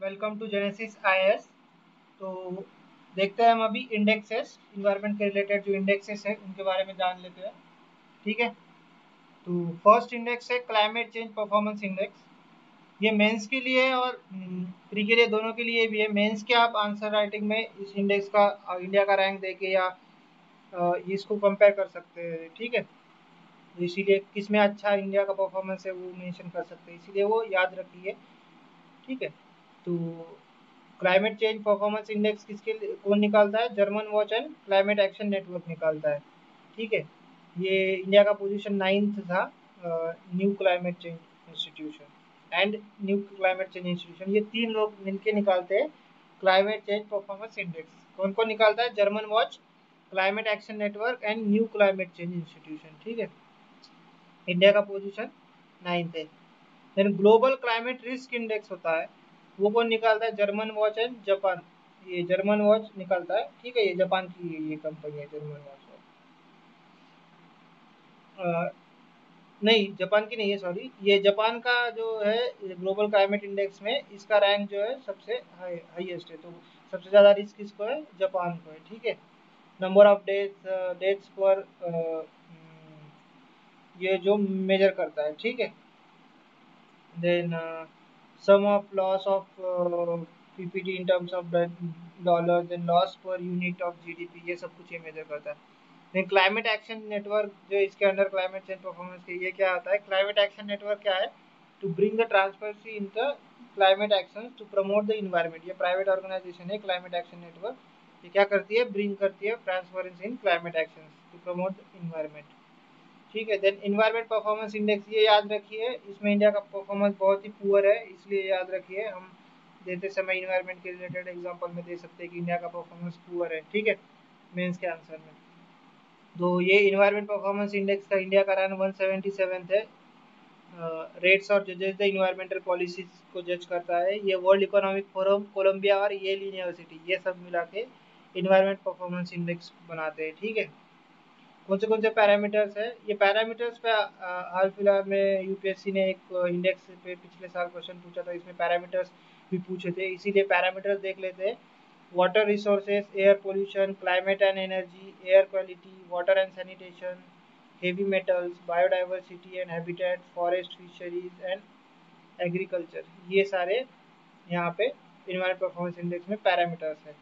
Welcome to genesis IAS. तो देखते हैं हम अभी इंडेक्सेस, इन्वायरमेंट के रिलेटेड जो इंडेक्सेस है उनके बारे में जान लेते हैं। ठीक है। तो फर्स्ट इंडेक्स है क्लाइमेट चेंज परफॉर्मेंस इंडेक्स। ये मेंस के लिए और प्री के लिए, दोनों के लिए भी है। मेंस के आप आंसर राइटिंग में इस इंडेक्स का इंडिया का रैंक देके या इसको कंपेयर कर सकते हैं। ठीक है। तो इसीलिए किस में अच्छा इंडिया का परफॉर्मेंस है वो मेंशन कर सकते हैं, इसीलिए वो याद रखिए। ठीक है। तो क्लाइमेट चेंज परफॉर्मेंस इंडेक्स कौन निकालता है? German watch and climate action network निकालता है। ठीक है। ये इंडिया का पोजीशन 9th था। New climate change institution and new climate change institution, ये तीन लोग मिलकर निकालते हैं क्लाइमेट चेंज परफॉर्मेंस इंडेक्स। कौन कौन निकालता है? German watch, climate action network and new climate change institution. ठीक है। इंडिया का पोजीशन 9th है। Then global climate risk index होता है, वो कौन निकालता है? German watch and Japan. ये जर्मन वॉच निकालता है। ठीक है। ये जापान की ये कंपनी है जर्मन वॉच। नहीं, जापान की नहीं है, सॉरी। ये जापान का जो है ग्लोबल क्लाइमेट इंडेक्स में इसका रैंक जो है सबसे हाईएस्ट है। तो सबसे ज़्यादा रिस्क किसको है? जापान को है। ठीक है। नंबर ऑफ डेट्स पर ये जो मेजर करता है। ठीक है। then sum of loss of PPT in terms of the dollars, then loss per unit of GDP, ये सब कुछ ये मेजर करता है। then क्लाइमेट एक्शन नेटवर्क जो इसके अंडर क्लाइमेट चेंज परफॉर्मेंस के, ये क्या आता है? क्लाइमेट एक्शन नेटवर्क क्या है? To bring the transparency in the climate action to promote the environment. ये प्राइवेट ऑर्गेनाइजेशन है क्लाइमेट एक्शन नेटवर्क। ये क्या करती है? ब्रिंग करती है transparency in climate action to promote environment. ठीक है। देन इन्वायरमेंट परफॉर्मेंस इंडेक्स, ये याद रखिए, इसमें इंडिया का परफॉर्मेंस बहुत ही पुअर है, इसलिए याद रखिए। हम देते समय इन्वायरमेंट के रिलेटेड एग्जांपल में दे सकते हैं कि इंडिया का परफॉर्मेंस पुअर है। ठीक है। मेंस के आंसर में तो ये इन्वायरमेंट परफॉर्मेंस इंडेक्स का इंडिया का रैंक 177 है। रेट्स और जजेस द इन्वायरमेंटल पॉलिसीज को जज करता है। ये वर्ल्ड इकोनॉमिक फोरम, कोलंबिया और येल यूनिवर्सिटी, ये सब मिला के इन्वायरमेंट परफॉर्मेंस इंडेक्स बनाते हैं। ठीक है। कौन से पैरामीटर्स है? ये पैरामीटर्स पे हाल फिलहाल में यूपीएससी ने एक इंडेक्स पे पिछले साल क्वेश्चन पूछा था, इसमें पैरामीटर्स भी पूछे थे, इसीलिए पैरामीटर्स देख लेते हैं। Water resources, air pollution, climate and energy, air quality, water and sanitation, heavy metals, biodiversity and habitat, forest, fisheries and agriculture, ये सारे यहाँ पे इन्वायरमेंट परफॉर्मेंस इंडेक्स में पैरामीटर्स है।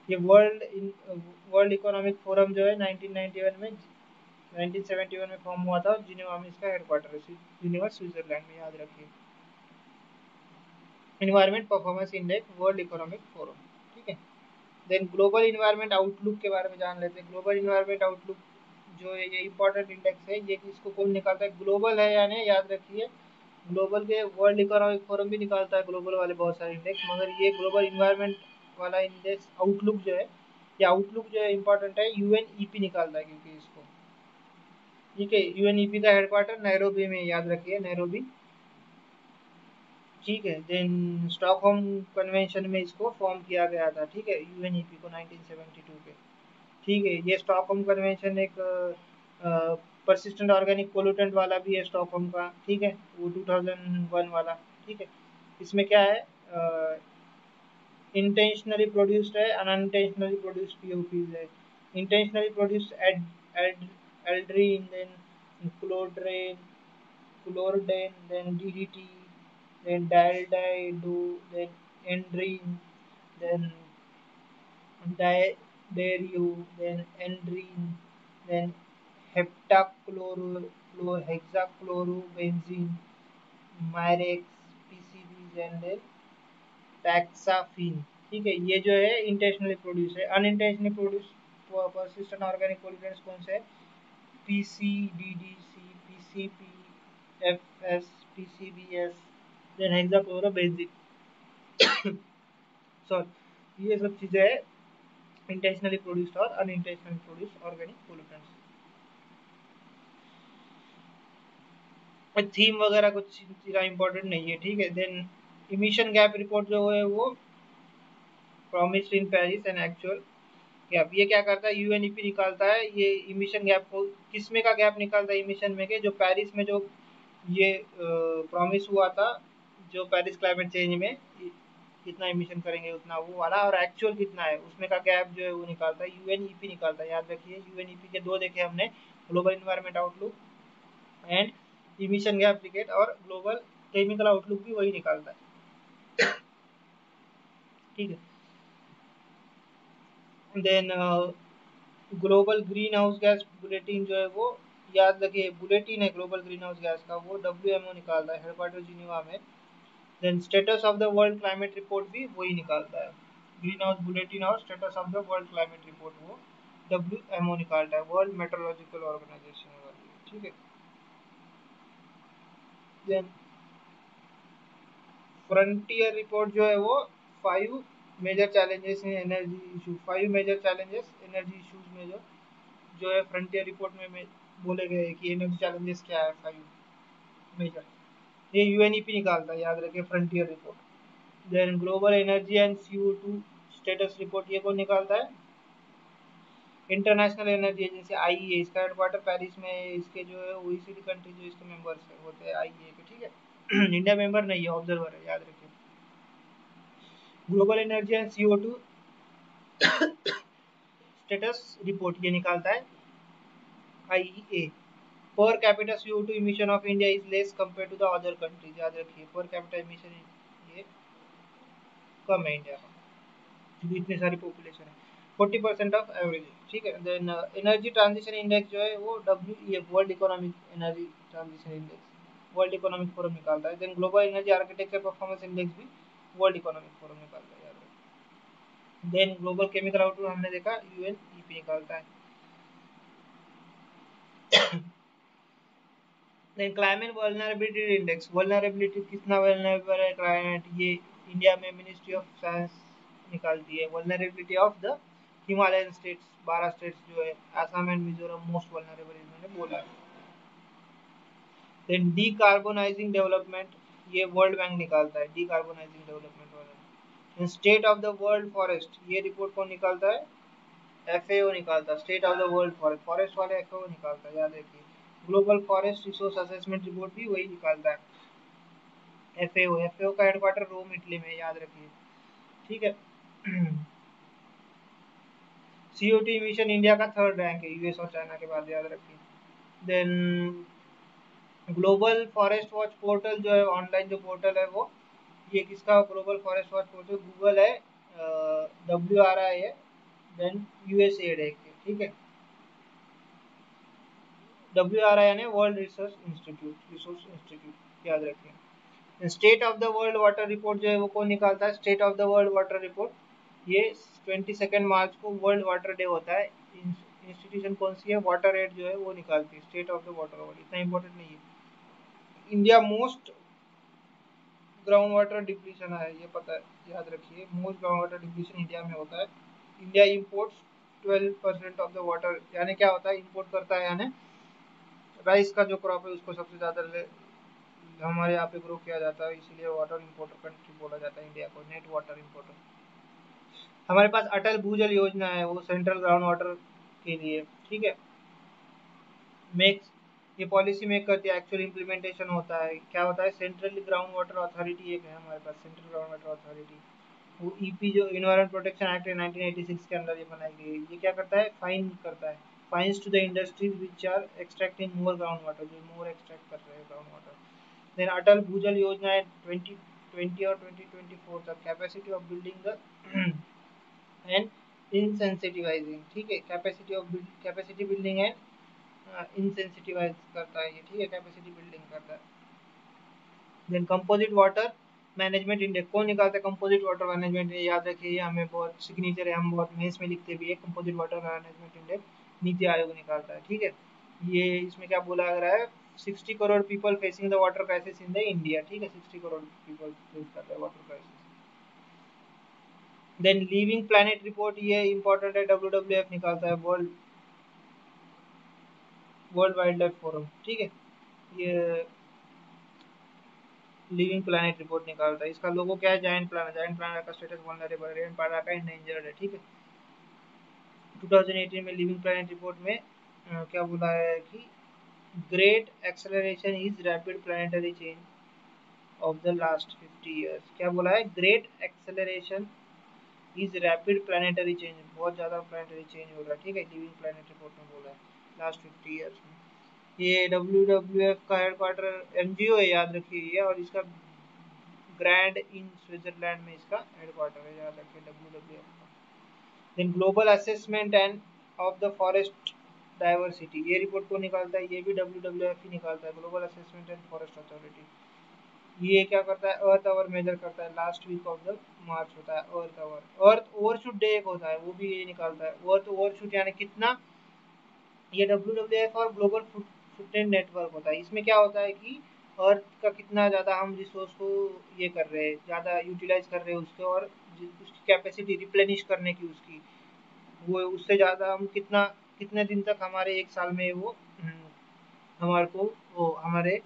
ये वर्ल्ड इकोनॉमिक फोरम जो है 1991 में 1971 में फॉर्म हुआ था, और जिनेवा में इसका हेडक्वार्टर है, जिनेवा स्विट्जरलैंड में, याद रखिए। Environment performance index, world economic forum. ठीक है। देन ग्लोबल इन्वायरमेंट आउटलुक के बारे में जान लेते हैं। ग्लोबल इन्वायरमेंट आउटलुक जो है ये इंपॉर्टेंट इंडेक्स है। ये किसको कौन निकालता है? ग्लोबल है यानी, याद रखिए, ग्लोबल के वर्ल्ड इकोनॉमिक फोरम भी निकालता है ग्लोबल वाले बहुत सारे इंडेक्स, मगर ये ग्लोबल इन्वायरमेंट वाला इंडेक्स आउटलुक जो है, ये आउटलुक जो है इंपॉर्टेंट है, यूएनईपी निकालता है, क्योंकि इसको, ठीक है, यूएनईपी का हेडक्वार्टर नैरोबी में, याद रखिए, नैरोबी। ठीक है। देन स्टॉकहोम कन्वेंशन में इसको फॉर्म किया गया था। ठीक है, यूएनईपी को 1972 के। ठीक है। ये स्टॉकहोम कन्वेंशन एक परसिस्टेंट ऑर्गेनिक पोल्यूटेंट वाला भी है स्टॉकहोम का। ठीक है, वो 2001 वाला। ठीक है। इसमें क्या है? इंटेंशनली प्रोड्यूस्ड है, अनइंटेंशनली प्रोड्यूस्ड पीओपीज है। Intentionally produced aldrin, then chlordane, chlordane, then DDT, then dialdehydo, then endrine, then diario, then endrine, then heptachlorohexachlorobenzene, myrex, PCBs, and then taxaphene। ठीक है। ये जो है इंटेंशनली प्रोड्यूस है। Unintentionally produce persistent organic pollutants कौन से? PCDDC, PCPFS, PCBS, then hexachlorobenzene. Sorry, ये सब चीज़ें हैं इंटेंशनली प्रोड्यूस्ड और unintentionally produced organic pollutants. Theme वगैरह कुछ इतना इंपॉर्टेंट नहीं है। ठीक है। देन इमिशन गैप रिपोर्ट जो है वो promised in Paris and actual gap, ये क्या करता है? यूएनईपी निकालता है। ये इमिशन गैप को किसमें का गैप निकालता है? इमिशन में के, जो पेरिस में जो ये प्रॉमिस हुआ था, जो पेरिस क्लाइमेट चेंज में कितना इमिशन करेंगे उतना वो वाला, और एक्चुअल कितना है उसमें का गैप जो है वो निकालता है, यूएनईपी निकालता है। याद रखिए यूएनईपी के दो देखे हमने, global environment outlook and emission gap decade, और ग्लोबल केमिकल आउटलुक भी वही निकालता है, ठीक है। Then global green house gas bulletin जो है वो, याद रखिए बुलेटिन है ग्लोबल ग्रीन हाउस गैस का, वो डब्ल्यूएमओ निकालता है, हेडक्वार्टर जिनेवा में। Then status of the world climate report भी वही निकालता है, ग्रीन हाउस बुलेटिन और status of the world climate report वो डब्ल्यूएमओ निकालता है, वर्ल्ड मेट्रोलॉजिकल ऑर्गेनाइजेशन वाली, ठीक है। देन फ्रंटियर रिपोर्ट जो है वो 5 major challenges in energy issue, 5 major challenges energy issues में जो है फ्रंटियर रिपोर्ट में बोले गए कि एनर्जी चैलेंजेस क्या है 5 मेजर, ये यूएनईपी निकालता है, याद रखिए frontier report. Then global energy and CO2 status report ये कौन निकालता है, इंटरनेशनल एनर्जी एजेंसी आईईए, इसका हेडक्वार्टर पेरिस में है, इसके जो है ओईसीडी कंट्री जो इसके मेंबर्स होते हैं आईईए के, ठीक है। इंडिया मेंबर नहीं है, ऑब्जर्वर है, याद रखिए। Global energy and CO2 status report ये निकालता है IEA. Per capita CO2 emission of India is less compare to the other countries, याद रखिए पर कैपिटा इमिशन ये कम है इंडिया का, क्योंकि इतनी सारी पॉपुलेशन है, 40% ऑफ एवरेज, ठीक है। देन एनर्जी ट्रांजिशन इंडेक्स जो है वो W world economic energy transition index world economic forum निकालता है। Then global energy architecture performance index भी वर्ल्ड इकोनॉमिक फोरम निकालता है, याद रखिए। देन ग्लोबल केमिकल आउटलुक हमने देखा यूएनईपी निकालता है। Then climate vulnerability index, vulnerability कितना वल्नरेबल है क्लाइमेट, ये इंडिया में मिनिस्ट्री ऑफ साइंस निकालती है। Vulnerability of the Himalayan states, 12 states जो है, Assam and Mizoram most vulnerable इन्होंने बोला है। देन डीकार्बोनाइजिंग डेवलपमेंट, ये वर्ल्ड बैंक निकालता है, डीकार्बोनाइजिंग डेवलपमेंट वाला। State of the world forest, ये रिपोर्ट कौन निकालता है, एफएओ निकालता है, state of the world forest, forest वाले एफएओ निकालता है, याद रखिए। Global forest resource assessment report भी वही निकालता है, एफएओ। एफएओ का हेडक्वार्टर रोम इटली में, याद रखिए, ठीक है। CO2 इमिशन इंडिया का थर्ड रैंक है, यूएस और चाइना के बाद, याद रखिए। Then global forest watch portal जो है ऑनलाइन जो पोर्टल है वो, ये किसका, global forest watch portal Google है, WRI है, देन यूएसएड है, ठीक है। WRI यानी वर्ल्ड रिसोर्स इंस्टीट्यूट, याद रखिए। State of the world water report जो है वो कौन निकालता है, state of the world water report ये 22 मार्च को वर्ल्ड वाटर डे होता है, इंस्टीट्यूशन कौन सी है, वाटर एड जो है वो निकालती है, state of the water award इतना इंपॉर्टेंट नहीं है। India most ground water depletion है, ये पता है, याद रखिए, most ground water depletion India में होता है। India imports 12% of the water, यानी क्या होता है, इम्पोर्ट करता है, यानी राइस का जो क्रॉप है उसको सबसे ज़्यादा हमारे यहाँ पे ग्रो किया जाता है, इसीलिए वाटर इम्पोर्टर कंट्री बोला जाता है इंडिया को, नेट वाटर इम्पोर्टर। हमारे पास अटल भूजल योजना है, वो सेंट्रल ग्राउंड वाटर के लिए, ठीक है, मेक्स, ये पॉलिसी मेक करती है, एक्चुअल इम्प्लीमेंटेशन होता है, क्या होता है, सेंट्रल ग्राउंड वाटर अथॉरिटी एक है हमारे पास, सेंट्रल ग्राउंड वाटर अथॉरिटी, वो ईपी जो इन्वायरमेंट प्रोटेक्शन एक्ट 1986 के अंदर ये बनाई गई है। ये क्या करता है, फाइन करता है, fines to the industries which are extracting more ground water, जो मोर एक्सट्रैक्ट कर रहे हैं ग्राउंड वाटर। देन अटल भूजल योजना है 2020 और 2024 तक, capacity of building the and insensitivising, ठीक है, कैपेसिटी बिल्डिंग एंड इनसेंसिटिवाइज करता है ये, ठीक है, कैपेसिटी बिल्डिंग करता है। Then composite water management index कौन निकालता है, कंपोजिट वाटर मैनेजमेंट, याद रखिए, ये हमें बहुत सिग्नेचर है, हम बहुत मेंस में लिखते भी है, composite water management index NITI Aayog निकालता है, ठीक है। ये इसमें क्या बोला जा रहा है, 60 crore people facing the water crisis in the India, ठीक है, 60 करोड़ पीपल फेस कर रहे हैं water crisis. Then living planet report, ये इंपॉर्टेंट है, WWF निकालता है, वर्ल्ड वाइल्ड लाइफ फोरम, ठीक है, ये लिविंग प्लैनेट रिपोर्ट निकालता है। इसका लोगो क्या है, जायंट प्लानट, जायंट प्लानट का स्टेटस वल्नरेबल, जायंट प्लानट का इंडेंजर्ड है, ठीक है। 2018 में लिविंग प्लैनेट रिपोर्ट में क्या बोला है कि great acceleration is rapid planetary change of the last 50 years. क्या बोला है? Great acceleration is rapid planetary change, बहुत ज़्यादा प्लानिटरी चेंज हो रहा है, ठीक है, लिविंग प्लानिट रिपोर्ट में बोला है लास्ट 50 ईयर्स में। ये WWF का हेडक्वार्टर एनजीओ है, याद रखिए ये, और इसका ग्रैंड इन स्विट्जरलैंड में इसका हेडक्वार्टर है, याद रखिए WWF का। Then global assessment and of the forest diversity, ये रिपोर्ट को निकालता है, ये भी WWF ही निकालता है, global assessment and forest authority. ये क्या करता है? अर्थ आवर मेजर करता है, last week of the March होता है earth hour. Earth overshoot day एक होता है, वो भी ये निकालता है, अर्थ ओवरशूट यानी कितना। ये WWF और ग्लोबल फुटप्रिंट नेटवर्क होता है। इसमें क्या होता है कि अर्थ का कितना ज़्यादा हम रिसोर्स को ये कर रहे हैं, ज़्यादा यूटिलाइज कर रहे हैं उसको, और उसकी कैपेसिटी रिप्लेनिश करने की उसकी, वो उससे ज़्यादा हम कितना, कितने दिन तक हमारे एक साल में वो हमारे को वो हमारे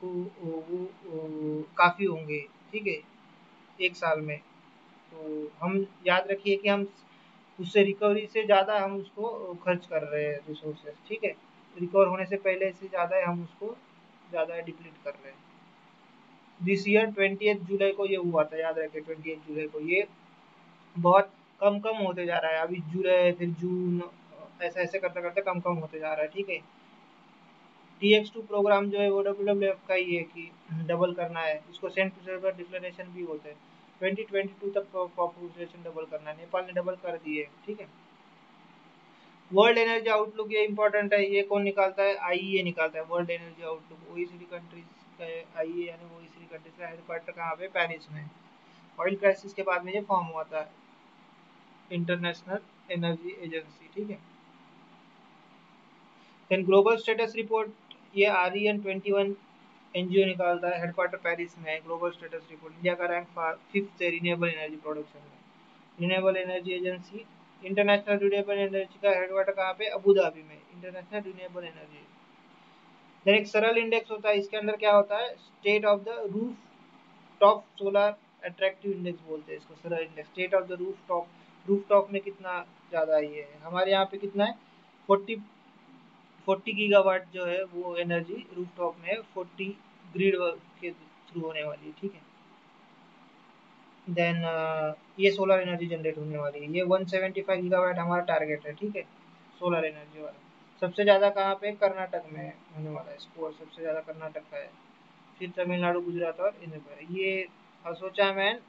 को वो काफ़ी होंगे, ठीक है, एक साल में। तो हम याद रखिए कि हम उससे रिकवरी से ज़्यादा हम उसको खर्च कर रहे हैं रिसोर्सेज, ठीक है, रिकवर होने से पहले से ज़्यादा हम उसको ज़्यादा डिप्लीट कर रहे हैं। दिस ईयर 20 जुलाई को ये हुआ था, याद रखिए 20 जुलाई को। ये बहुत कम कम होते जा रहा है, अभी जुलाई फिर जून, ऐसे ऐसे करते करते कम कम होते जा रहा है, ठीक है। TX2 प्रोग्राम जो है वो WWF का ही है कि डबल करना है इसको, सेंट पीटर्सबर्ग डिक्लेरेशन भी होते हैं, 2022 तक पॉपुलेशन डबल करना है, नेपाल ने डबल कर दिए, ठीक है। वर्ल्ड एनर्जी आउटलुक, ये इंपॉर्टेंट है, ये कौन निकालता है? IEA निकालता है world energy outlook. OECD countries का IEA यानी OECD कंट्रीज का हेडक्वार्टर कहाँ पे? पेरिस में। ऑयल क्राइसिस के बाद में ये फॉर्म हुआ था, इंटरनेशनल एनर्जी एजेंसी, ठीक है। देन ग्लोबल स्टेटस रिपोर्ट, ये REN21 एनजीओ निकालता है, हेडक्वार्टर पेरिस में है। ग्लोबल स्टेटस रिपोर्ट, इंडिया का रैंक 5th है रिन्यूएबल एनर्जी प्रोडक्शन में। Renewable energy agency, international renewable energy का हेडक्वार्टर कहाँ पे? अबू धाबी में, इंटरनेशनल रिन्यूएबल एनर्जी। देन एक सरल इंडेक्स होता है, इसके अंदर क्या होता है? State of the roof top solar attractive index बोलते हैं इसको, सरल index. State of the roof top में कितना ज़्यादा ये है, हमारे यहाँ पे कितना है? 40 गीगावाट जो है वो एनर्जी रूफटॉप में 40 ग्रिड के थ्रू होने वाली है, ठीक है। देन ये सोलर एनर्जी जनरेट होने वाली है, ये 175 गीगावाट हमारा टारगेट है, ठीक है, सोलर एनर्जी वाला। सबसे ज़्यादा कहाँ पे? कर्नाटक में होने वाला है, स्कोर सबसे ज़्यादा कर्नाटक का है, फिर तमिलनाडु, गुजरात और इधर पर। ये Assocham man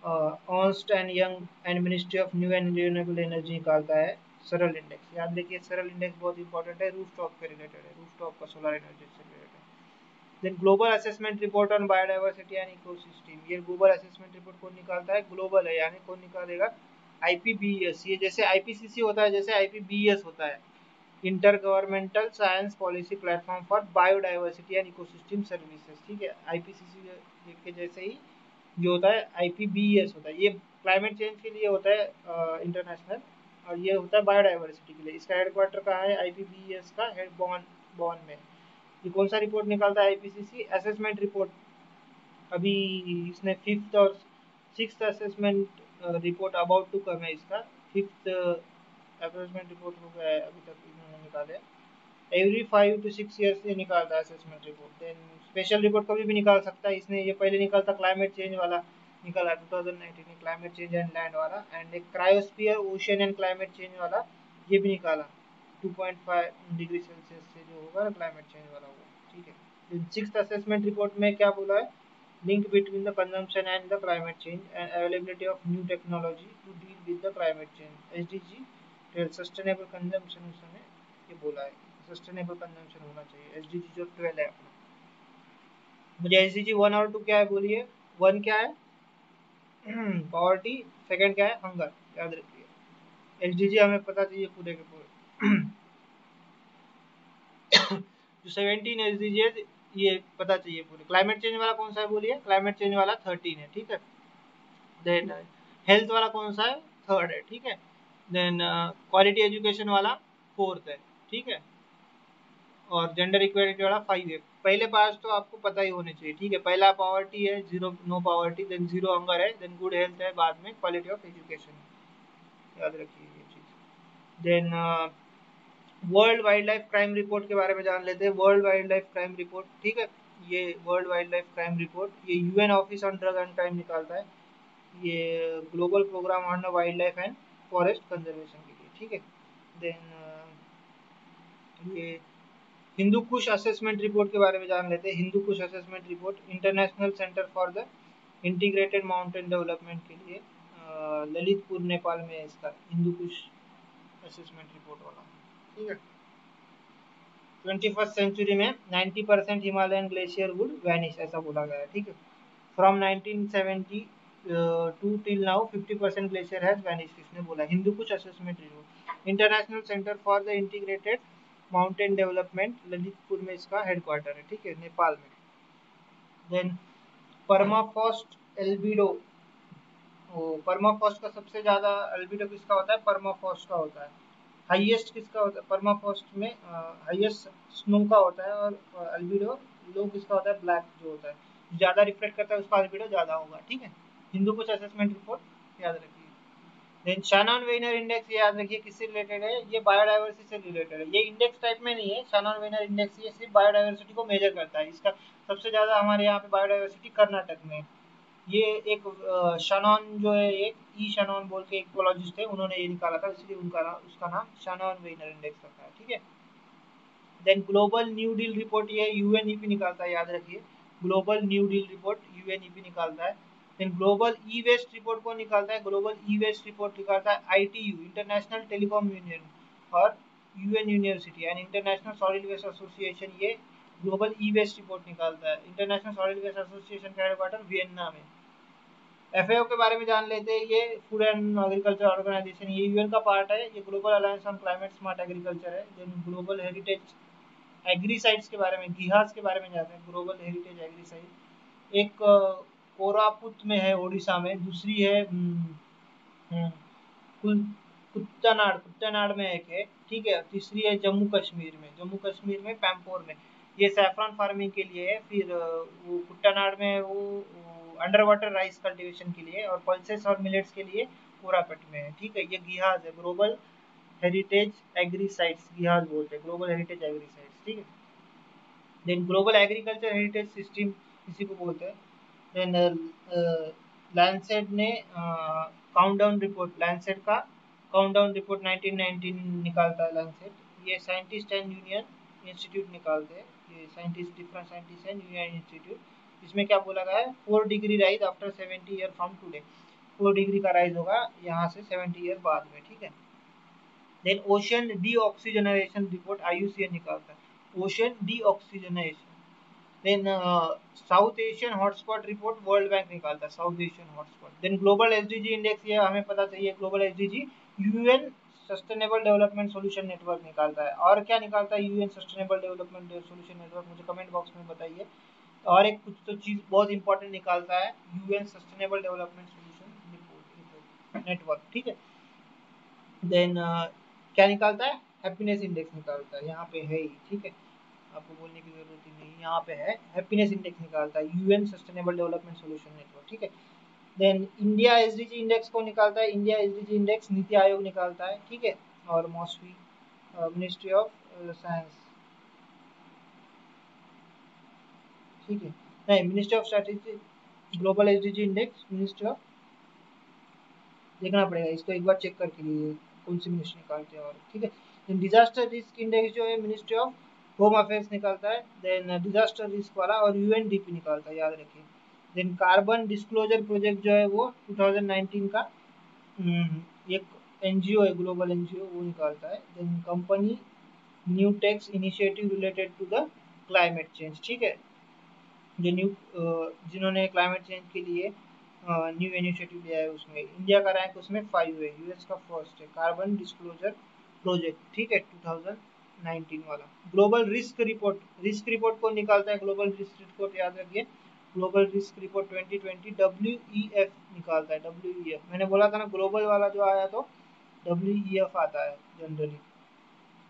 Ernst and Young and ministry of new and renewable energy निकालता है सरल इंडेक्स। याद रखिए सरल इंडेक्स बहुत इंपॉर्टेंट है, रूफटॉप के रिलेटेड है, रूफटॉप का सोलर एनर्जी से रिलेटेड है। Then global assessment report on biodiversity and ecosystem, ये ग्लोबल असेसमेंट रिपोर्ट कौन निकालता है? ग्लोबल है, यानी कौन निकालेगा? IPBES। ये जैसे IPCC होता है, जैसे IPBES होता है, inter governmental science policy platform for biodiversity and ecosystem services, ठीक है। IPCC के जैसे ही जो होता है IPBES होता है, ये क्लाइमेट चेंज के लिए होता है इंटरनेशनल, और ये होता है बायोडाइवर्सिटी के लिए। इसका हेडक्वार्टर कहाँ है? IPBES का हेड बॉन में। ये कौन सा रिपोर्ट निकालता है? IPCC assessment report. अभी इसने 5th और 6th assessment report about to come है, इसका 5th असेसमेंट रिपोर्ट हो गया है अभी तक इन्होंने निकाले। एवरी 5 to 6 ईयर्स से निकालता है assessment report. Then special report कभी भी निकाल सकता है, इसने ये पहले निकालता क्लाइमेट चेंज वाला निकाला 2019 में, क्लाइमेट चेंज एंड लैंड वाला, एंड एक cryosphere ocean and climate change वाला ये भी निकाला, 2.5 डिग्री सेल्सियस से जो होगा ना क्लाइमेट चेंज वाला वो, ठीक है। then 6th असेसमेंट रिपोर्ट में क्या बोला है? Link between the consumption and the climate change and availability of new technology to deal with the climate change, SDG sustainable consumption उसने ये बोला है, सस्टेनेबल कंजम्पशन होना चाहिए। SDG जो 12 है अपना, मुझे SDG 1 और 2 क्या है बोलिए? 1 क्या है? पॉवर्टी, सेकंड क्या है? हंगर, याद रखिए। SDG हमें पता चाहिए पूरे के पूरे। जो 17 SDG है ये पता चाहिए पूरे। क्लाइमेट चेंज वाला कौन सा है बोलिए? क्लाइमेट चेंज वाला 13 है, ठीक है। देन हेल्थ वाला कौन सा है? 3rd है, ठीक है। देन क्वालिटी एजुकेशन वाला 4th है, ठीक है। और जेंडर इक्वेलिटी वाला 5 है। पहले पास तो आपको पता ही होने चाहिए, ठीक है। पहला पॉवर्टी है, zero no poverty, then zero hunger है, देन गुड हेल्थ है, बाद में क्वालिटी ऑफ एजुकेशन, याद रखिए ये चीज़। Then world wild life crime report के बारे में जान लेते हैं। World wild life crime report, ठीक है, ये world wild life crime report, ये UN office on drug and crime निकालता है, ये global programme on wild life and forest conservation के लिए, ठीक है। देन ये हिंदू कुश असेसमेंट रिपोर्ट के बारे में जान लेते हैं। Hindu Kush assessment report international centre for the integrated mountain development के लिए ललितपुर नेपाल में है इसका हिंदू कुश असेसमेंट रिपोर्ट वाला, ठीक है। 21st सेंचुरी में 90% हिमालयन ग्लेशियर वुड वैनिश, ऐसा बोला गया है, ठीक है। From 1972 till now 50% glacier has vanish, किसने बोला? हिंदू कुछ assessment report. International centre for the integrated mountain development Lalitpur में इसका हेडक्वार्टर है, ठीक है, नेपाल में। देन परमाफ्रॉस्ट एल्बिडो, परमाफ्रॉस्ट का सबसे ज्यादा एल्बिडो किसका होता है? परमाफ्रॉस्ट का होता है। हाईएस्ट किसका होता है? परमाफ्रॉस्ट में हाईएस्ट स्नो का होता है, और अल्बिडो लो किसका होता है? ब्लैक जो होता है, ज्यादा रिफ्लेक्ट करता है उसका अल्बिडो ज्यादा होगा, ठीक है। हिंदू कुछ असेसमेंट रिपोर्ट याद रखिए। देन शैनॉन वेइनर इंडेक्स, ये याद रखिए किससे रिलेटेड है? ये बायोडाइवर्सिटी से रिलेटेड है। ये इंडेक्स टाइप में नहीं है, शैनॉन वेइनर इंडेक्स ये सिर्फ बायोडाइवर्सिटी को मेजर करता है। इसका सबसे ज्यादा हमारे यहाँ पे बायोडाइवर्सिटी कर्नाटक में है। ये एक शैनॉन जो है, एक ई शैनॉन बोल के एक इकोलॉजिस्ट है, उन्होंने ये निकाला था, इसलिए उसका नाम शैनॉन वेइनर इंडेक्स रखा है, ठीक है। Then global new deal report, ये यूएनईपी निकालता है, याद रखिए। Global new deal report UNEP निकालता है। Then global e waste report को निकालता है? ग्लोबल ई वेस्ट रिपोर्ट निकालता है आईटीयू, इंटरनेशनल टेलीकॉम यूनियन, और UN university and international solid waste association, ये ग्लोबल ई वेस्ट रिपोर्ट निकालता है। इंटरनेशनल सॉलिड वेस्ट एसोसिएशन का हेडक्वार्टर वियन्ना में। एफएओ के बारे में जान लेते हैं। ये फूड एंड एग्रीकल्चर ऑर्गेनाइजेशन, ये यूएन का पार्ट है। ये global alliance on climate smart agriculture है। देन ग्लोबल हेरिटेज एग्रीसाइट्स के बारे में, गिहास के बारे में जाते हैं। ग्लोबल हेरिटेज एग्रीसाइट एक कोरापुत में है ओडिशा में, दूसरी है हम्म, कुल कुत्तानाड़, कुत्तानाड़ में एक है, ठीक है। तीसरी है जम्मू कश्मीर में, जम्मू कश्मीर में पैम्पोर में, ये सैफरन फार्मिंग के लिए है। फिर वो कुट्टानाड़ में वो अंडर वाटर राइस कल्टीवेशन के लिए, और पल्सेस और मिलेट्स के लिए कोरापट में है, ठीक है। ये गिहाज है, ग्लोबल हेरिटेज एग्री साइट्स गिहाज बोलते हैं, ग्लोबल हेरिटेज एग्री साइट्स, ठीक है। Then global agriculture heritage system इसी को बोलते हैं। देन लैंडसेट ने काउंटडाउन रिपोर्ट, लैंडसेट का काउंटडाउन रिपोर्ट 1919 निकालता है लैंडसेट। ये साइंटिस्ट एंड यूनियन इंस्टीट्यूट निकालते हैं, ये scientist, different scientist and union institute. इसमें क्या बोला गया है? 4 degree rise after 70 year from today, 4 degree का राइज होगा यहाँ से 70 ईयर बाद में, ठीक है। Then ocean deoxygenation report IUCN निकालता है, ocean deoxygenation. Then south Asian hotspot report world bank निकालता है, south Asian hotspot. Then global SDG index, ये हमें पता चाहिए, global SDG UN sustainable development solution network निकालता है। और क्या निकालता है UN sustainable development solution network? मुझे कमेंट बॉक्स में बताइए। और एक कुछ तो चीज बहुत इंपॉर्टेंट निकालता है UN sustainable development solution network, ठीक है। देन क्या निकालता है? हैप्पीनेस इंडेक्स निकालता है, यहाँ पे है ही, ठीक है, आपको बोलने की जरूरत ही नहीं, यहाँ पे है। हैप्पीनेस इंडेक्स निकालता है UN sustainable development solution network, ठीक है। देन इंडिया एसडीजी इंडेक्स को निकालता है, India SDG index NITI Aayog निकालता है, ठीक है। और मॉस्फी मिनिस्ट्री ऑफ साइंस, ठीक है, नहीं, ministry of strategy, global SDG index ministry of, देखना पड़ेगा इसको एक बार चेक करके लिए कौन सी मिनिस्ट्री निकालते हैं, और ठीक है। डिजास्टर रिस्क इंडेक्स जो है मिनिस्ट्री ऑफ होम अफेयर्स निकालता है। देन डिजास्टर रिस्क वाला और यूएनडीपी निकालता है, याद रखिए। देन कार्बन डिस्क्लोजर प्रोजेक्ट जो है वो 2019 का एक एनजीओ है, ग्लोबल एनजीओ, वो निकालता है। Then company new tech initiative related to the climate change, ठीक है। जो न्यू जिन्होंने क्लाइमेट चेंज के लिए न्यू इनिशिएटिव लिया है, उसमें इंडिया का रैंक उसमें 5 है, यूएस का फर्स्ट है। कार्बन डिस्क्लोजर प्रोजेक्ट, ठीक है, 2019 वाला। Global risk report, risk report को निकालता है ग्लोबल रिस्क रिपोर्ट, याद रखिए। ग्लोबल रिस्क रिपोर्ट 2020 डब्ल्यूईएफ निकालता है, डब्ल्यूईएफ, मैंने बोला था ना ग्लोबल वाला जो आया तो डब्ल्यूईएफ आता है generally.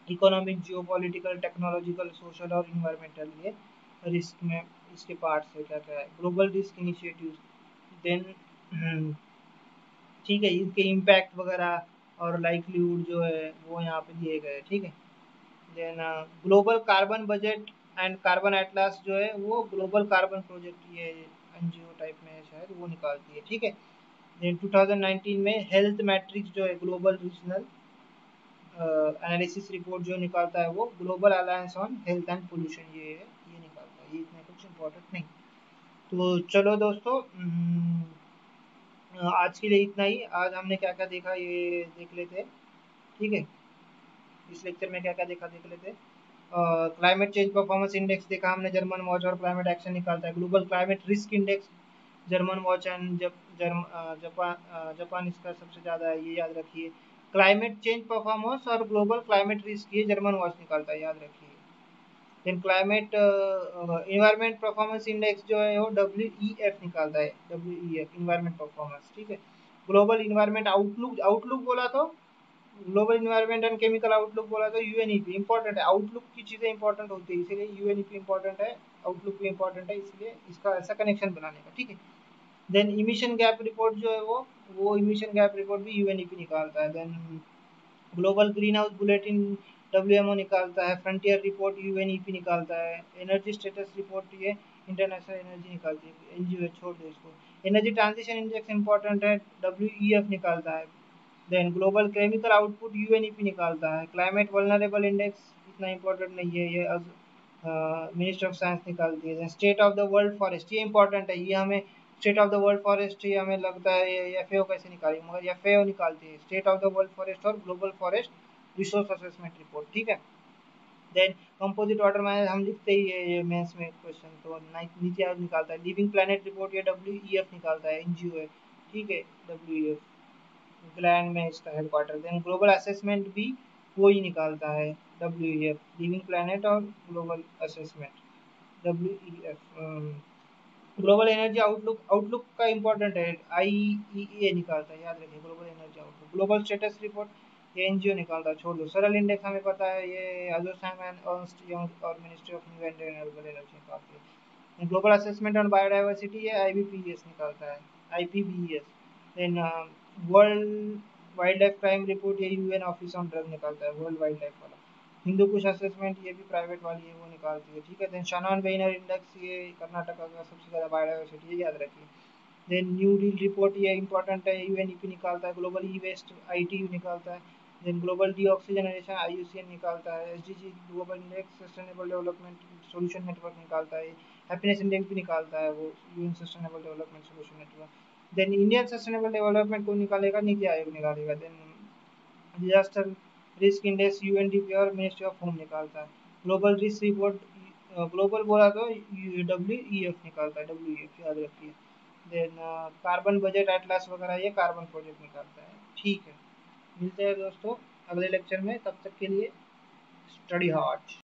Economic, geopolitical, technological, social और इन्वायरमेंटल, ये रिस्क में इसके पार्ट्स है, क्या क्या है। ग्लोबल रिस्क इनिशिएटिव, देन ठीक है, इनके इम्पैक्ट वगैरह और लाइवलीहुड जो है वो यहाँ पे दिए गए, ठीक है। Then global carbon budget and carbon atlas जो है वो ग्लोबल कार्बन प्रोजेक्ट, ये एनजीओ टाइप में है शायद, वो निकालती है, ठीक है। देन 2019 में हेल्थ मैट्रिक्स जो है ग्लोबल रीजनल एनालिसिस रिपोर्ट जो निकालता है वो global alliance on health and pollution, ये निकालता है। ये इतना कुछ इम्पोर्टेंट नहीं। तो चलो दोस्तों, आज के लिए इतना ही। आज हमने क्या क्या देखा ये देख लेते हैं, ठीक है। इस लेक्चर में क्या क्या देखा देख लेते हैं। क्लाइमेट चेंज परफॉर्मेंस इंडेक्स देखा हमने, जर्मन वॉच और क्लाइमेट एक्शन निकालता है। Global climate risk index German watch and Japan इसका सबसे ज़्यादा है, ये याद रखिए। क्लाइमेट चेंज परफॉर्मेंस और ग्लोबल क्लाइमेट रिस्क ये जर्मन वॉच निकालता है, याद रखिए। Then climate environment performance index जो है वो WEF निकालता है, WEF इन्वायरमेंट परफॉर्मेंस, ठीक है। ग्लोबल इन्वायरमेंट आउटलुक, आउटलुक बोला तो global environment and chemical outlook बोला तो यूएनईपी इंपॉर्टेंट है। आउटलुक की चीज़ें इंपॉर्टेंट होती है, इसीलिए यूएनईपी इंपॉर्टेंट है, आउटलुक भी इंपॉर्टेंट है, इसलिए इसका ऐसा कनेक्शन बनाने का, ठीक है। देन इमिशन गैप रिपोर्ट जो है वो इमिशन गैप रिपोर्ट भी यूएनईपी निकालता है। Then global green house bulletin WMO निकालता है। फ्रंटियर रिपोर्ट यूएनईपी निकालता है। एनर्जी स्टेटस रिपोर्ट ये इंटरनेशनल एनर्जी निकालती है, एनजीओ छोड़ दो इसको। एनर्जी ट्रांजिशन इंडेक्स इंपॉर्टेंट है, डब्ल्यूईएफ निकालता है। Then global chemical output UNEP निकालता है। क्लाइमेट वल्नरेबल इंडेक्स इतना इंपॉर्टेंट नहीं है, ये मिनिस्ट्री ऑफ साइंस निकालती है। State of the world forest ये इंपॉर्टेंट है, ये हमें state of the world forest ये हमें लगता है ये एफएओ कैसे निकाली, मगर एफएओ निकालती है state of the world forest और global forest resource assessment report, ठीक है। देन कंपोजिट वाटर मैनेज हम लिखते ही है ये मेंस में क्वेश्चन, तो नीचे आप निकालता है। लिविंग प्लेनेट रिपोर्ट ये डब्ल्यूईएफ निकालता है, एनजीओ है, ठीक है, डब्ल्यूईएफ इंग्लैंड में इसका हेडक्वार्टर। देन ग्लोबल असेसमेंट भी वो ही निकालता है, WEF लिविंग प्लैनेट और global assessment, WEF। Global energy outlook, outlook का इंपॉर्टेंट है, IEA निकालता है, याद रखिए global energy outlook. Global status report ये एनजीओ निकालता है, छोड़ दो। सरल इंडेक्स हमें पता है ये अजोसैम एंड अर्नस्ट यंग और ministry of new and renewable energy निकालती है। ग्लोबल असेसमेंट ऑन बायोडाइवर्सिटी ये IBPES निकालता है, IPBES। Then world wild life crime report ये यूएन ऑफिस ऑन ड्रग निकालता है, वर्ल्ड वाइल्ड लाइफ वाला। हिंदू कुश असेसमेंट ये भी प्राइवेट वाली है, वो निकालती है, ठीक है। देन शनॉन वेइनर इंडेक्स ये कर्नाटका का सबसे ज़्यादा बायोडाइवर्सिटी, ये याद रखिए। देन न्यू डील रिपोर्ट ये इंपॉर्टेंट है, यूएनईपी निकालता है। ग्लोबल ई वेस्ट ITU निकालता है। देन ग्लोबल डीऑक्सीजनेशन IUCN निकालता है। SDG global index sustainable development solution network निकालता है। हैप्पीनेस इंडेक्स भी निकालता है वो UN sustainable development solution network. Then Indian sustainable development को निकालेगा, नीति आयोग निकालेगा। Then disaster risk index UNDP और मिनिस्ट्री ऑफ होम निकालता है। ग्लोबल रिस्क रिपोर्ट ग्लोबल बोला तो WEF निकालता है, WEF याद रखिए। देन कार्बन बजट एटलास वगैरह ये कार्बन प्रोजेक्ट निकालता है, ठीक है। मिलते हैं दोस्तों अगले लेक्चर में, तब तक के लिए स्टडी हार्ड।